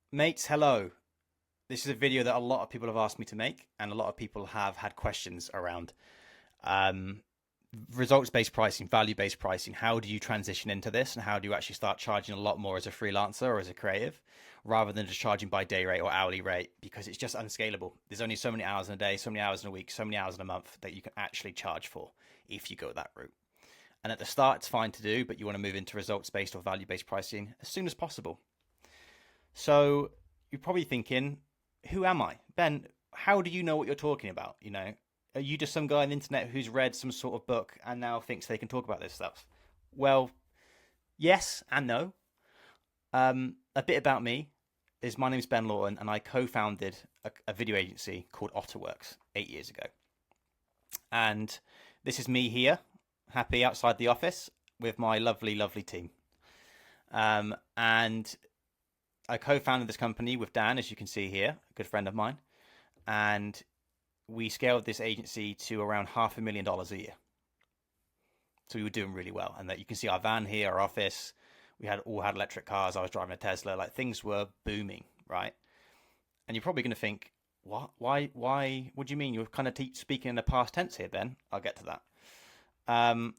Mates, hello. This is a video that a lot of people have asked me to make, and a lot of people have had questions around um, results-based pricing, value-based pricing. How do you transition into this, and how do you actually start charging a lot more as a freelancer or as a creative, rather than just charging by day rate or hourly rate? Because it's just unscalable. There's only so many hours in a day, so many hours in a week, so many hours in a month that you can actually charge for if you go that route. And at the start, it's fine to do, but you want to move into results-based or value-based pricing as soon as possible. So you're probably thinking, who am I? Ben, how do you know what you're talking about? Are you just some guy on the internet who's read some sort of book and now thinks they can talk about this stuff? Well, yes and no. A bit about me is my name's Ben Lawton, and I co-founded a video agency called Otterworks 8 years ago. And this is me here, happy outside the office with my lovely, lovely team. And I co-founded this company with Dan, as you can see here, a good friend of mine, and we scaled this agency to around $500,000 a year. So we were doing really well, and that you can see our van here, our office. We all had electric cars. I was driving a Tesla. Like, things were booming, right? And you're probably going to think, what? Why? What do you mean? You're kind of speaking in the past tense here, Ben. I'll get to that.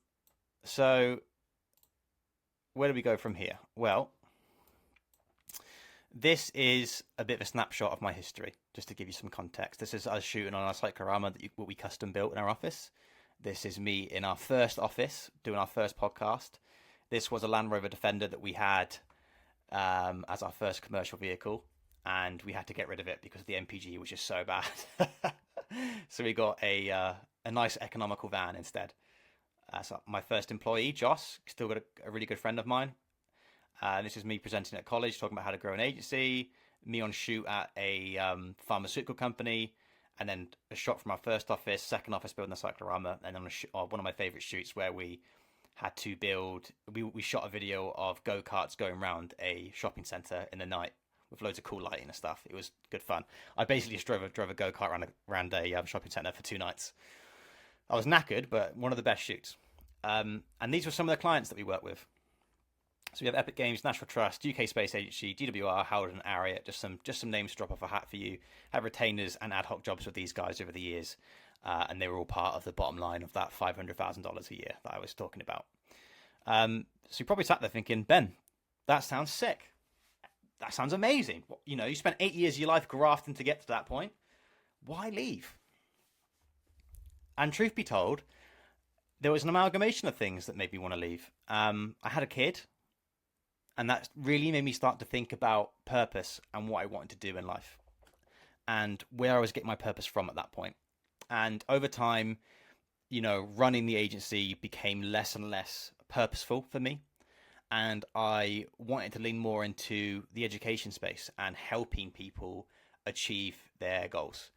So where do we go from here? Well, this is a bit of a snapshot of my history, just to give you some context. This is us shooting on our cyclorama what we custom built in our office. This is me in our first office doing our first podcast. This was a Land Rover Defender that we had as our first commercial vehicle, and we had to get rid of it because the MPG was just so bad. So we got a nice economical van instead. So my first employee, Joss, still got a really good friend of mine. This is me presenting at college, talking about how to grow an agency, me on shoot at a pharmaceutical company, and then a shot from our first office, second office building the cyclorama, and then one of my favorite shoots where we had to we shot a video of go-karts going around a shopping center in the night with loads of cool lighting and stuff. It was good fun. I basically just drove a go-kart around a shopping center for 2 nights. I was knackered, but one of the best shoots. And these were some of the clients that we worked with. So we have Epic Games, National Trust, UK Space Agency, GWR, Howard and Ariat. Just some names to drop off a hat for you. Have retainers and ad hoc jobs with these guys over the years, and they were all part of the bottom line of that $500,000 a year that I was talking about. So you probably sat there thinking, Ben, that sounds sick. That sounds amazing. You spent 8 years of your life grafting to get to that point. Why leave? And truth be told, there was an amalgamation of things that made me want to leave. I had a kid. And that really made me start to think about purpose and what I wanted to do in life and where I was getting my purpose from at that point. And over time, running the agency became less and less purposeful for me. And I wanted to lean more into the education space and helping people achieve their goals.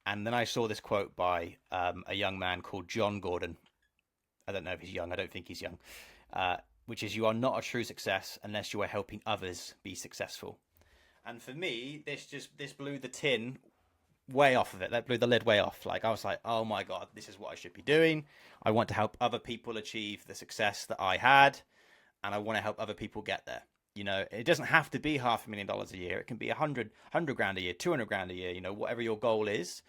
And then I saw this quote by a young man called John Gordon. I don't know if he's young. I don't think he's young. Which is, you are not a true success unless you are helping others be successful. And for me, this blew the tin way off of it. That blew the lid way off. Like, I was like, oh my God, this is what I should be doing. I want to help other people achieve the success that I had, and I want to help other people get there. It doesn't have to be $500,000 a year. It can be 100 grand a year, 200 grand a year, whatever your goal is.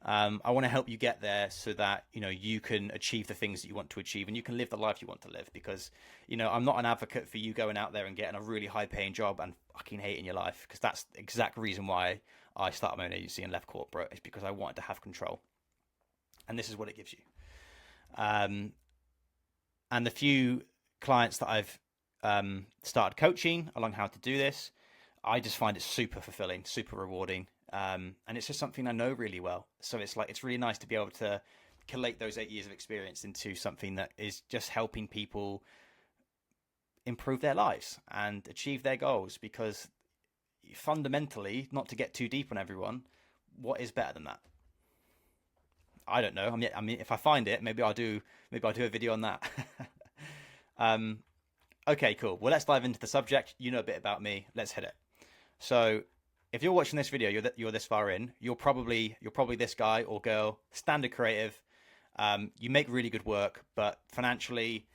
I want to help you get there so that, you can achieve the things that you want to achieve and you can live the life you want to live. Because, I'm not an advocate for you going out there and getting a really high paying job and fucking hating your life. Because that's the exact reason why I started my own agency and left corporate. It's because I wanted to have control. And this is what it gives you. And the few clients that I've started coaching along how to do this, I just find it super fulfilling, super rewarding. And it's just something I know really well. So it's really nice to be able to collate those 8 years of experience into something that is just helping people improve their lives and achieve their goals. Because fundamentally, not to get too deep on everyone, what is better than that? I don't know. I mean, if I find it, maybe I'll do a video on that. Okay, cool. Well, let's dive into the subject. You know a bit about me. Let's hit it. So, if you're watching this video, you're this far in, you're probably this guy or girl, standard creative. You make really good work, but financially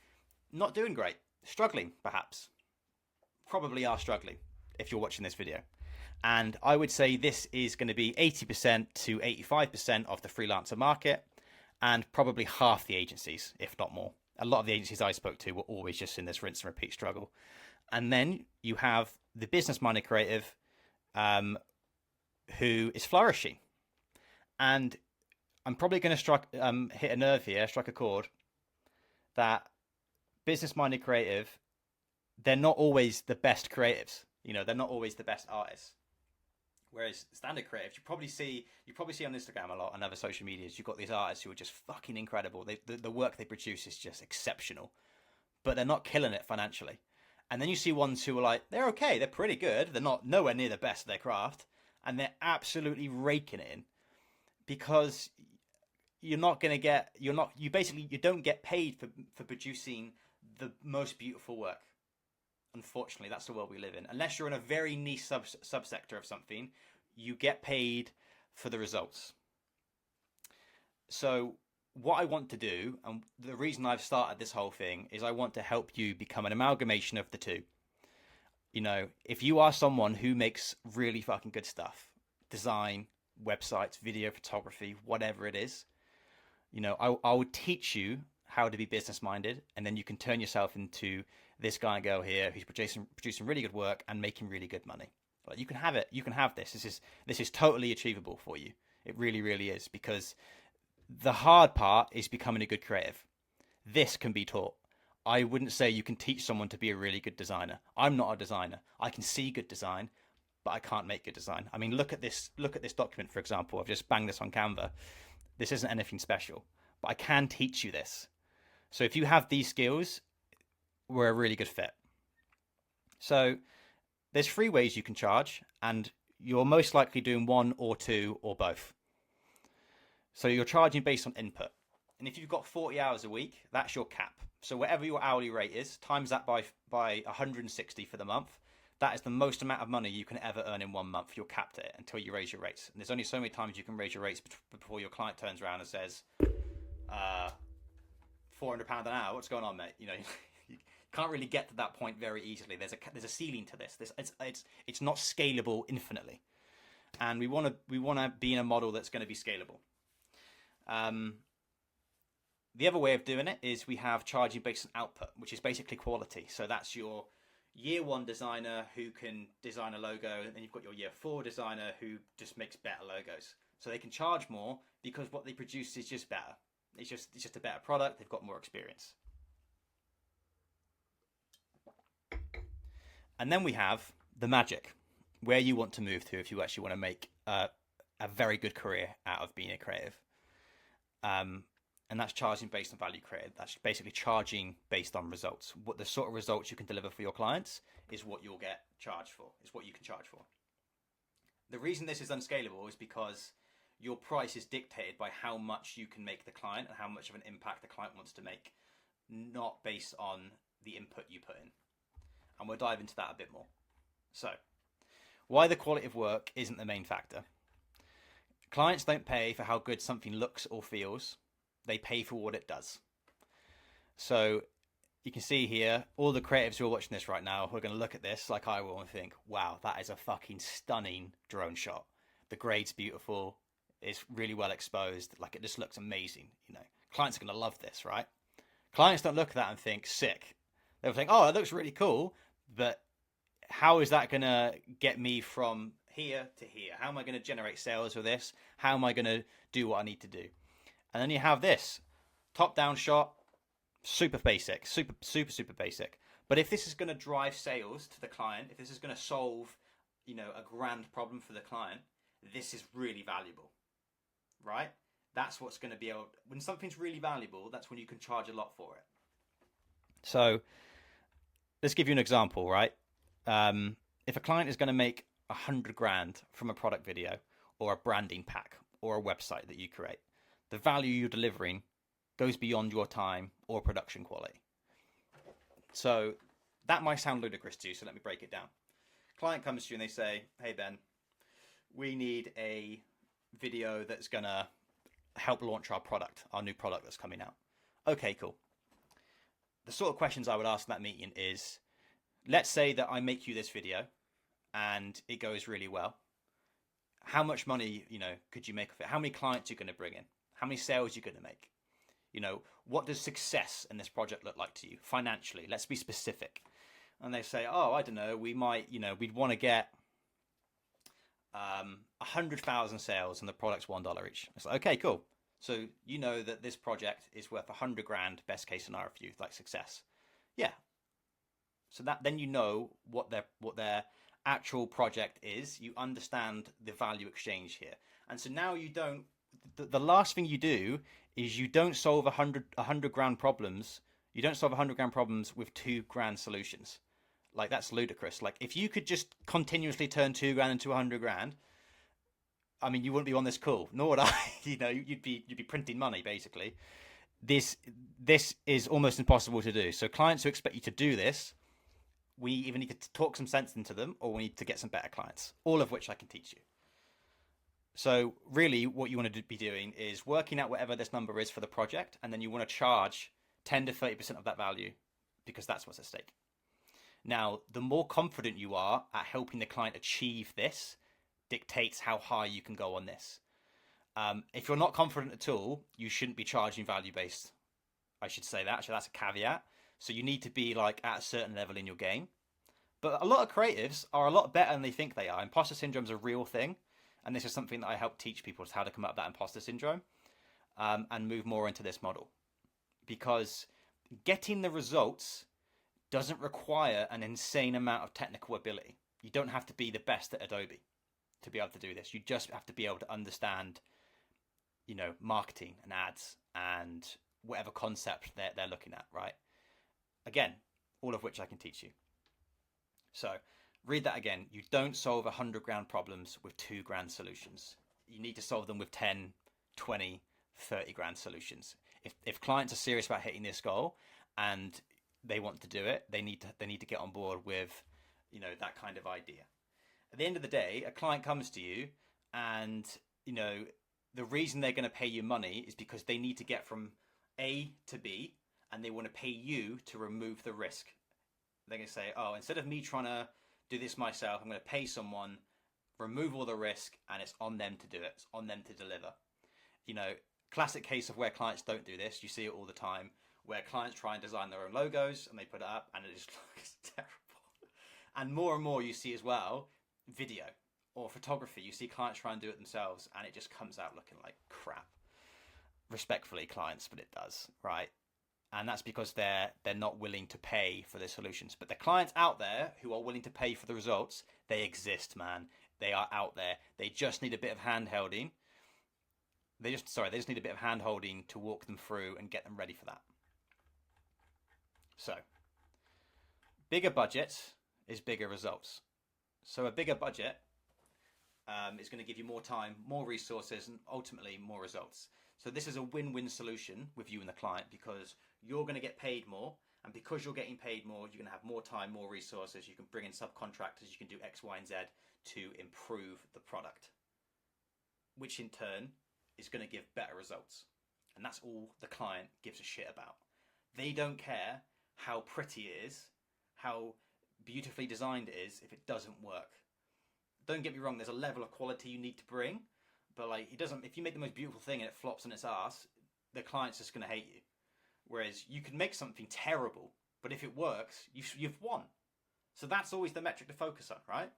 not doing great, struggling perhaps. Probably are struggling if you're watching this video. And I would say this is going to be 80% to 85% of the freelancer market, and probably half the agencies, if not more. A lot of the agencies I spoke to were always just in this rinse and repeat struggle. And then you have the business-minded creative who is flourishing. And I'm probably going to hit a nerve here, strike a chord, that business-minded creative, they're not always the best creatives. They're not always the best artists. Whereas standard creatives, you probably see on Instagram a lot and other social medias, you've got these artists who are just fucking incredible. The work they produce is just exceptional, but they're not killing it financially. And then you see ones who are like, they're okay, they're pretty good, they're not nowhere near the best of their craft, and they're absolutely raking it in, because you don't get paid for producing the most beautiful work. Unfortunately, that's the world we live in. Unless you're in a very niche subsector of something, you get paid for the results. So what I want to do, and the reason I've started this whole thing, is I want to help you become an amalgamation of the two. If you are someone who makes really fucking good stuff, design, websites, video, photography, whatever it is, I will teach you how to be business minded, and then you can turn yourself into this guy and girl here who's producing really good work and making really good money. Like, you can have it. You can have this. This is totally achievable for you. It really, really is, because the hard part is becoming a good creative. This can be taught. I wouldn't say you can teach someone to be a really good designer. I'm not a designer. I can see good design, but I can't make good design. I mean, look at this document, for example. I've just banged this on Canva. This isn't anything special, but I can teach you this. So if you have these skills, we're a really good fit. So there's 3 ways you can charge, and you're most likely doing 1 or 2 or both. So you're charging based on input. And if you've got 40 hours a week, that's your cap. So whatever your hourly rate is, times that by 160 for the month. That is the most amount of money you can ever earn in 1 month. You're capped at it until you raise your rates. And there's only so many times you can raise your rates before your client turns around and says, £400 an hour, what's going on, mate? You can't really get to that point very easily. There's a ceiling to this. It's not scalable infinitely, and we want to be in a model that's going to be scalable. The other way of doing it is we have charging based on output, which is basically quality. So that's your year 1 designer who can design a logo, and then you've got your year 4 designer who just makes better logos. So they can charge more because what they produce is just better. It's just a better product. They've got more experience. And then we have the magic, where you want to move to if you actually want to make a very good career out of being a creative. And that's charging based on value created. That's basically charging based on results. What the sort of results you can deliver for your clients is what you'll get charged for, is what you can charge for. The reason this is unscalable is because your price is dictated by how much you can make the client and how much of an impact the client wants to make, not based on the input you put in. And we'll dive into that a bit more. So, why the quality of work isn't the main factor. Clients don't pay for how good something looks or feels. They pay for what it does. So you can see here, all the creatives who are watching this right now, who are going to look at this like I will and think, wow, that is a fucking stunning drone shot. The grade's beautiful. It's really well exposed. Like, it just looks amazing. Clients are going to love this, right? Clients don't look at that and think, sick. They'll think, oh, it looks really cool, but how is that going to get me from here to here? How am I going to generate sales with this? How am I going to do what I need to do? And then you have this top-down shot, super basic, super basic. But if this is going to drive sales to the client, if this is going to solve, a grand problem for the client, this is really valuable, right? That's what's going to be able. When something's really valuable, that's when you can charge a lot for it. So let's give you an example, right? If a client is going to make 100 grand from a product video or a branding pack or a website that you create, the value you're delivering goes beyond your time or production quality. So that might sound ludicrous to you, so let me break it down. Client comes to you and they say, hey Ben, we need a video that's going to help launch our product, our new product that's coming out. Okay, cool. The sort of questions I would ask in that meeting is, let's say that I make you this video and it goes really well, how much money, could you make of it? How many clients are you going to bring in? How many sales are you going to make? What does success in this project look like to you financially? Let's be specific. And they say, oh, I don't know, we might, we'd want to get 100,000 sales and the product's $1 each. It's like, okay, cool. So you know that this project is worth 100 grand, best case scenario for you, like success. Yeah. So that then you know what their actual project is. You understand the value exchange here. And so now you don't, the last thing you do is you don't solve 100 grand problems. You don't solve 100 grand problems with 2 grand solutions. Like, that's ludicrous. Like, if you could just continuously turn 2 grand into 100 grand, I mean, you wouldn't be on this call, nor would I. You'd be printing money basically. This is almost impossible to do. So clients who expect you to do this, we either need to talk some sense into them, or we need to get some better clients, all of which I can teach you. So really what you want to be doing is working out whatever this number is for the project, and then you want to charge 10 to 30% of that value, because that's what's at stake. Now, the more confident you are at helping the client achieve this dictates how high you can go on this. If you're not confident at all, you shouldn't be charging value-based. I should say that. Actually, that's a caveat. So you need to be like at a certain level in your game. But a lot of creatives are a lot better than they think they are. Imposter syndrome is a real thing. And this is something that I help teach people, is how to come up with that imposter syndrome and move more into this model. Because getting the results doesn't require an insane amount of technical ability. You don't have to be the best at Adobe to be able to do this. You just have to be able to understand, marketing and ads and whatever concept they're looking at, right? Again, all of which I can teach you. So read that again. You don't solve 100 grand problems with 2 grand solutions. You need to solve them with 10, 20, 30 grand solutions. If clients are serious about hitting this goal and they want to do it, they need to get on board with, that kind of idea. At the end of the day, a client comes to you and, the reason they're going to pay you money is because they need to get from A to B, and they want to pay you to remove the risk. They're going to say, oh, instead of me trying to do this myself, I'm going to pay someone, remove all the risk, and it's on them to do it. It's on them to deliver. Classic case of where clients don't do this. You see it all the time, where clients try and design their own logos and they put it up and it just looks terrible. And more you see as well, video or photography. You see clients try and do it themselves and it just comes out looking like crap. Respectfully, clients, but it does, right? And that's because they're not willing to pay for the solutions. But the clients out there who are willing to pay for the results, they exist, man. They are out there. They just need a bit of hand-holding. They just need a bit of hand-holding to walk them through and get them ready for that. So, bigger budget is bigger results. So a bigger budget is going to give you more time, more resources, and ultimately more results. So this is a win-win solution with you and the client, because you're going to get paid more, and because you're getting paid more, you're going to have more time, more resources. You can bring in subcontractors, you can do X, Y, and Z to improve the product, which in turn is going to give better results. And that's all the client gives a shit about. They don't care how pretty it is, how beautifully designed it is, if it doesn't work. Don't get me wrong, there's a level of quality you need to bring, but if you make the most beautiful thing and it flops on its ass, the client's just going to hate you. Whereas you can make something terrible, but if it works, you've won. So that's always the metric to focus on, right?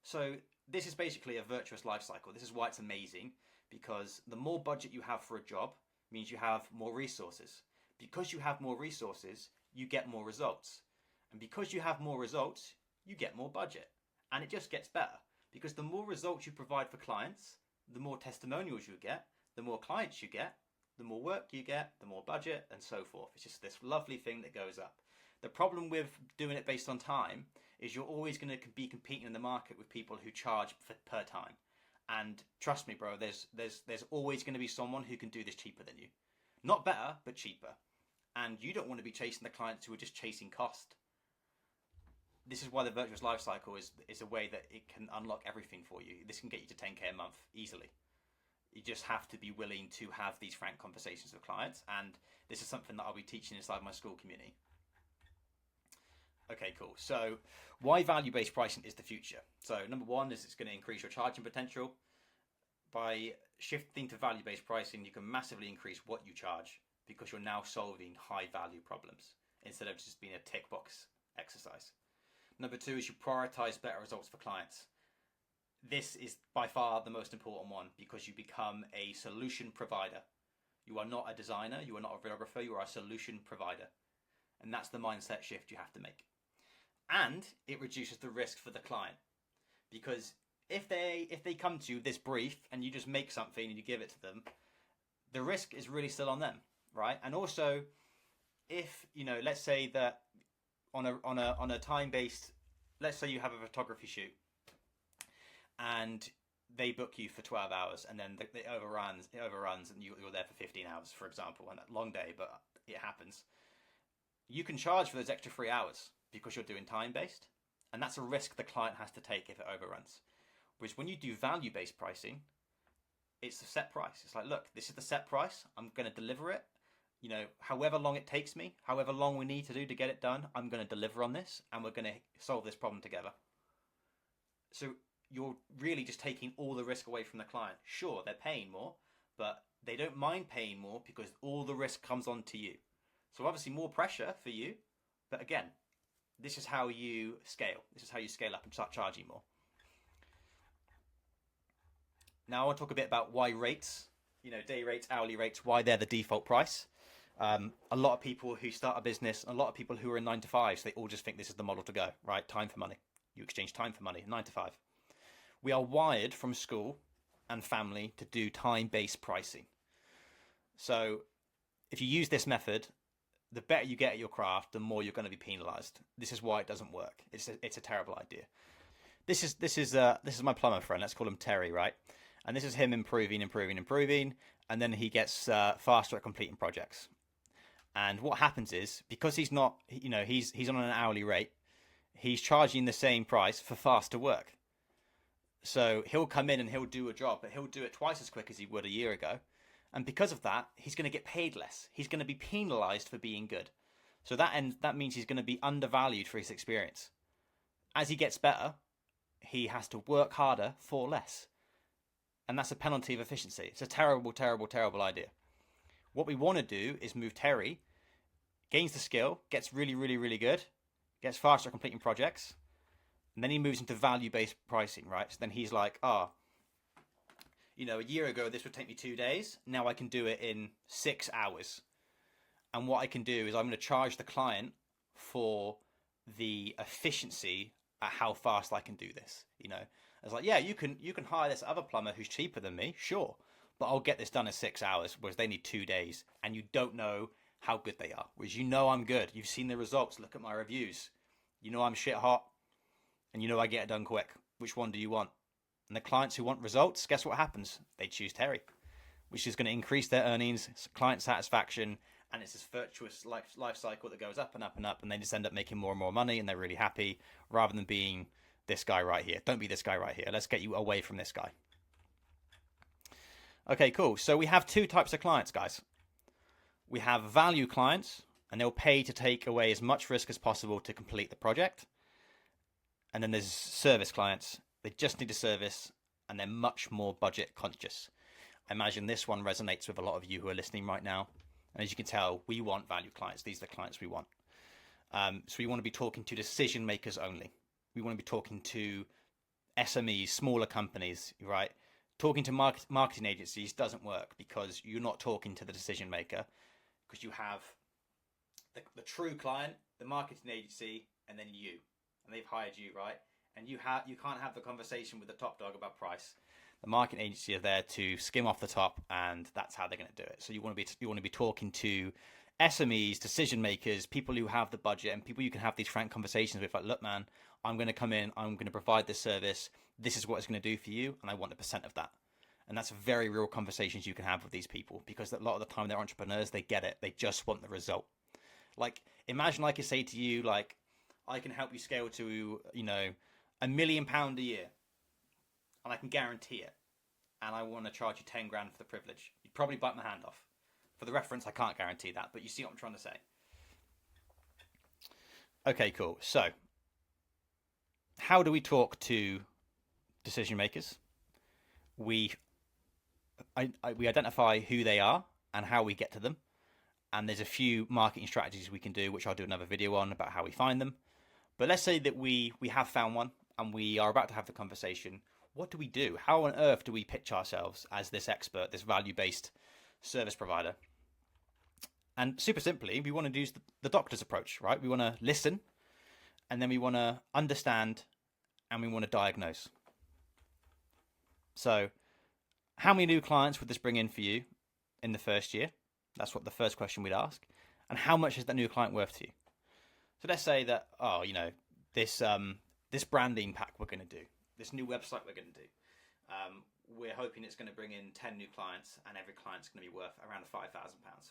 So this is basically a virtuous life cycle. This is why it's amazing, because the more budget you have for a job means you have more resources. Because you have more resources, you get more results. And because you have more results, you get more budget. And it just gets better, because the more results you provide for clients, the more testimonials you get, the more clients you get, the more work you get, the more budget, and so forth. It's just this lovely thing that goes up. The problem with doing it based on time is you're always going to be competing in the market with people who charge per time. And trust me, bro, there's always going to be someone who can do this cheaper than you. Not better, but cheaper. And you don't want to be chasing the clients who are just chasing cost. This is why the virtuous life cycle is a way that it can unlock everything for you. This can get you to 10K a month easily. You just have to be willing to have these frank conversations with clients. And this is something that I'll be teaching inside my Skool community. Okay, cool. So why value-based pricing is the future? So number one is it's going to increase your charging potential. By shifting to value-based pricing, you can massively increase what you charge because you're now solving high-value problems instead of just being a tick box exercise. Number two is you prioritize better results for clients. This is by far the most important one because you become a solution provider. You are not a designer, you are not a videographer, you are a solution provider. And that's the mindset shift you have to make. And it reduces the risk for the client because if they come to you this brief and you just make something and you give it to them, the risk is really still on them, right? And also, if let's say that on a time based, let's say you have a photography shoot and they book you for 12 hours and then it overruns and you're there for 15 hours, for example, and a long day, but it happens. You can charge for those extra 3 hours because you're doing time based, and that's a risk the client has to take if it overruns. Whereas when you do value based pricing, it's a set price. It's like, look, this is the set price. I'm going to deliver it. However long it takes me, however long we need to do to get it done, I'm going to deliver on this, and we're going to solve this problem together. So you're really just taking all the risk away from the client. Sure, they're paying more, but they don't mind paying more because all the risk comes on to you. So obviously more pressure for you, but again, this is how you scale. This is how you scale up and start charging more. Now I want to talk a bit about why rates, day rates, hourly rates, why they're the default price. A lot of people who start a business, a lot of people who are in 9 to 5s, they all just think this is the model to go, right? Time for money. You exchange time for money, 9 to 5. We are wired from school and family to do time-based pricing. So if you use this method, the better you get at your craft, the more you're going to be penalized. This is why it doesn't work. It's a terrible idea. This is my plumber friend. Let's call him Terry, right? And this is him improving, and then he gets faster at completing projects. And what happens is, because he's not, he's on an hourly rate, he's charging the same price for faster work. So he'll come in and he'll do a job, but he'll do it twice as quick as he would a year ago. And because of that, he's going to get paid less. He's going to be penalized for being good. So that means he's going to be undervalued for his experience. As he gets better, he has to work harder for less. And that's a penalty of efficiency. It's a terrible, terrible, terrible idea. What we want to do is move Terry, gains the skill, gets really, really, really good, gets faster at completing projects, and then he moves into value-based pricing, right? So then he's like, a year ago this would take me 2 days. Now I can do it in 6 hours. And what I can do is I'm going to charge the client for the efficiency at how fast I can do this. It's like, yeah, you can hire this other plumber who's cheaper than me, sure, but I'll get this done in 6 hours, whereas they need 2 days, and you don't know how good they are. Whereas I'm good. You've seen the results. Look at my reviews. I'm shit hot, and I get it done quick. Which one do you want? And the clients who want results, guess what happens? They choose Terry, which is going to increase their earnings, client satisfaction, and it's this virtuous life cycle that goes up and up and up, and they just end up making more and more money, and they're really happy, rather than being this guy right here. Don't be this guy right here. Let's get you away from this guy. Okay, cool. So we have 2 types of clients, guys. We have value clients, and they'll pay to take away as much risk as possible to complete the project. And then there's service clients. They just need a service, and they're much more budget conscious. I imagine this one resonates with a lot of you who are listening right now. And as you can tell, we want value clients. These are the clients we want. So we want to be talking to decision makers only. We want to be talking to SMEs, smaller companies, right? Talking to marketing agencies doesn't work because you're not talking to the decision maker, because you have the true client, the marketing agency, and then you, and they've hired you, right? And you can't have the conversation with the top dog about price. The marketing agency are there to skim off the top, and that's how they're going to do it. So you want to be talking to SMEs, decision makers, people who have the budget, and people you can have these frank conversations with. Like, look, man, I'm going to come in, I'm going to provide this service. This is what it's going to do for you, and I want a percent of that. And that's very real conversations you can have with these people, because a lot of the time they're entrepreneurs. They get it. They just want the result. Like, imagine I could say to you, like, I can help you scale to, £1 million a year, and I can guarantee it, and I want to charge you 10 grand for the privilege. You'd probably bite my hand off. For the reference, I can't guarantee that, but you see what I'm trying to say. Okay, cool. So, how do we talk to decision makers? We we identify who they are and how we get to them. And there's a few marketing strategies we can do, which I'll do another video on about how we find them. But let's say that we have found one and we are about to have the conversation. What do we do? How on earth do we pitch ourselves as this expert, this value-based service provider? And super simply, we want to use the doctor's approach, right? We want to listen, and then we want to understand, and we want to diagnose. So, how many new clients would this bring in for you in the first year? That's what the first question we'd ask. And how much is that new client worth to you? So let's say that, this branding pack we're going to do, this new website we're going to do, we're hoping it's going to bring in 10 new clients, and every client's going to be worth around £5,000,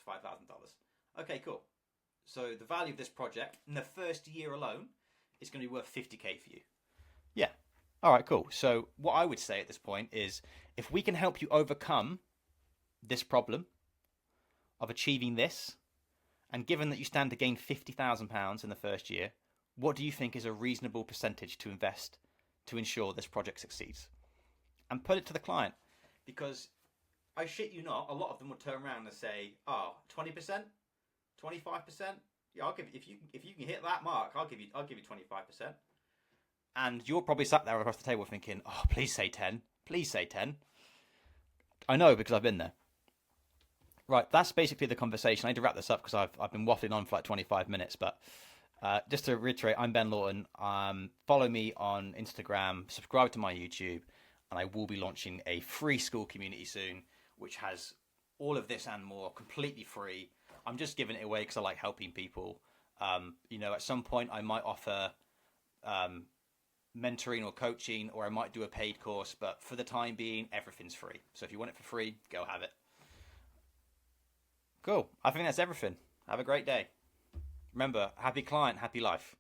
$5,000. Okay, cool. So the value of this project in the first year alone is going to be worth 50k for you. Yeah. All right, cool. So what I would say at this point is, if we can help you overcome this problem of achieving this, and given that you stand to gain £50,000 in the first year, what do you think is a reasonable percentage to invest to ensure this project succeeds? And put it to the client, because I shit you not, a lot of them will turn around and say, "Oh, 20%, 25%. Yeah, I'll give you, if you can hit that mark, I'll give you 25%." And you're probably sat there across the table thinking, "Oh, please say 10. Please say 10." I know, because I've been there. Right, that's basically the conversation. I need to wrap this up because I've been waffling on for like 25 minutes. But just to reiterate, I'm Ben Lawton. Follow me on Instagram, subscribe to my YouTube, and I will be launching a free Skool Community soon, which has all of this and more completely free. I'm just giving it away because I like helping people. At some point I might offer mentoring or coaching, or I might do a paid course, but for the time being, everything's free. So if you want it for free, go have it. Cool. I think that's everything. Have a great day. Remember, happy client, happy life.